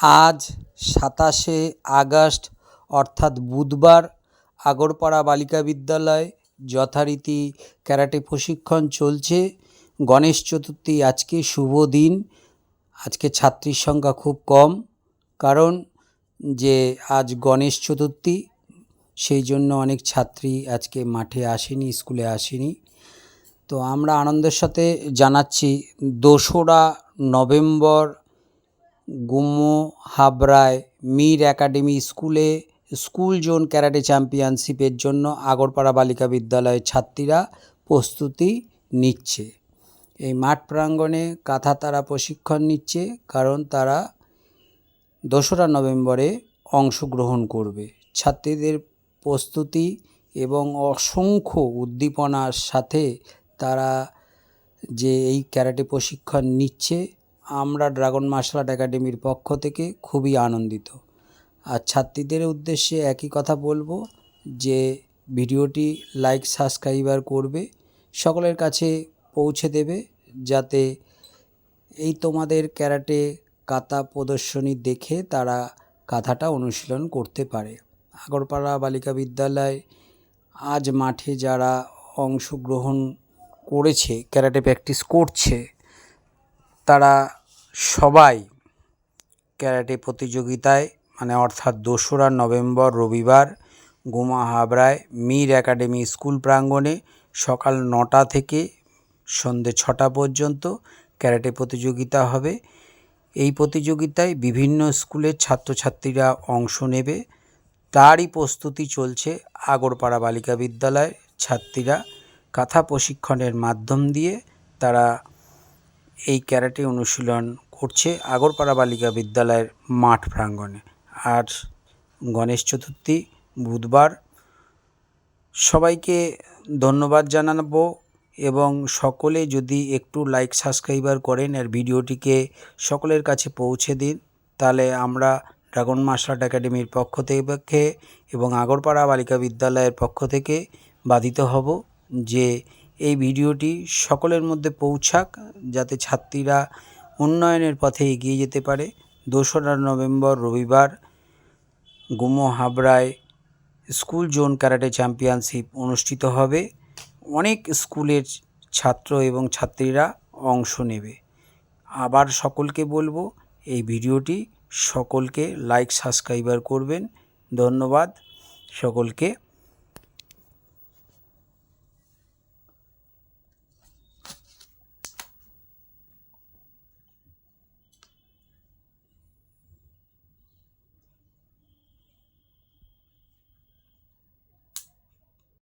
আজ ২৭শে আগস্ট অর্থাৎ বুধবার আগরপাড়া বালিকা বিদ্যালয় যথারীতি ক্যারাটে প্রশিক্ষণ চলছে। গণেশ চতুর্থী আজকে শুভ দিন। আজকে ছাত্রীর সংখ্যা খুব কম, কারণ যে আজ গণেশ চতুর্থী, সেই জন্য অনেক ছাত্রী আজকে মাঠে আসেনি, স্কুলে আসেনি। তো আমরা আনন্দের সাথে জানাচ্ছি ২রা নভেম্বর গুমো হাবড়ায় মীর একাডেমি স্কুলে স্কুল জোন ক্যারাটে চ্যাম্পিয়নশিপের জন্য আগরপাড়া বালিকা বিদ্যালয়ের ছাত্রীরা প্রস্তুতি নিচ্ছে। এই মাঠ প্রাঙ্গণে কাঁথা তারা প্রশিক্ষণ নিচ্ছে, কারণ তারা ২রা নভেম্বরে অংশগ্রহণ করবে। ছাত্রীদের প্রস্তুতি এবং অসংখ্য উদ্দীপনার সাথে তারা যে এই ক্যারাটে প্রশিক্ষণ নিচ্ছে, আমরা ড্রাগন মার্শাল আর্ট একাডেমির পক্ষ থেকে খুবই আনন্দিত। আর ছাত্রীদের উদ্দেশ্যে একই কথা বলবো যে ভিডিওটি লাইক সাবস্ক্রাইবার করবে, সকলের কাছে পৌঁছে দেবে, যাতে এই তোমাদের ক্যারাটে কাতা প্রদর্শনী দেখে তারা কাঁথাটা অনুশীলন করতে পারে। আগরপাড়া বালিকা বিদ্যালয় আজ মাঠে যারা অংশগ্রহণ করেছে, ক্যারাটে প্র্যাকটিস করছে, তারা সবাই ক্যারাটে প্রতিযোগিতায় অর্থাৎ ২রা নভেম্বর রবিবার গুমা হাবড়ায় মীর একাডেমি স্কুল প্রাঙ্গণে সকাল ৯টা থেকে সন্ধে ৬টা পর্যন্ত ক্যারাটে প্রতিযোগিতা হবে। এই প্রতিযোগিতায় বিভিন্ন স্কুলের ছাত্রছাত্রীরা অংশ নেবে। তারই প্রস্তুতি চলছে আগরপাড়া বালিকা বিদ্যালয়ের ছাত্রীরা কাঁথা প্রশিক্ষণের মাধ্যম দিয়ে তারা এই ক্যারাটে অনুশীলন করছে আগরপাড়া বালিকা বিদ্যালয়ের মাঠ প্রাঙ্গণে। আর গণেশ চতুর্থী বুধবার। সবাইকে ধন্যবাদ জানাবো, এবং সকলে যদি একটু লাইক সাবস্ক্রাইবার করেন আর ভিডিওটিকে সকলের কাছে পৌঁছে দিন, তাহলে আমরা ড্রাগন মার্শাল আর্ট একাডেমির পক্ষ থেকে এবং আগরপাড়া বালিকা বিদ্যালয়ের পক্ষ থেকে বাধিত হব যে এই ভিডিওটি সকলের মধ্যে পৌঁছাক, যাতে ছাত্রীরা উন্নয়নের পথে এগিয়ে যেতে পারে। ২রা নভেম্বর রবিবার গুমো হাবড়ায় স্কুল জোন ক্যারাটে চ্যাম্পিয়নশিপ অনুষ্ঠিত হবে। অনেক স্কুলের ছাত্র এবং ছাত্রীরা অংশ নেবে। আবার সকলকে বলবো, এই ভিডিওটি সকলকে লাইক সাবস্ক্রাইবার করবেন। ধন্যবাদ সকলকে।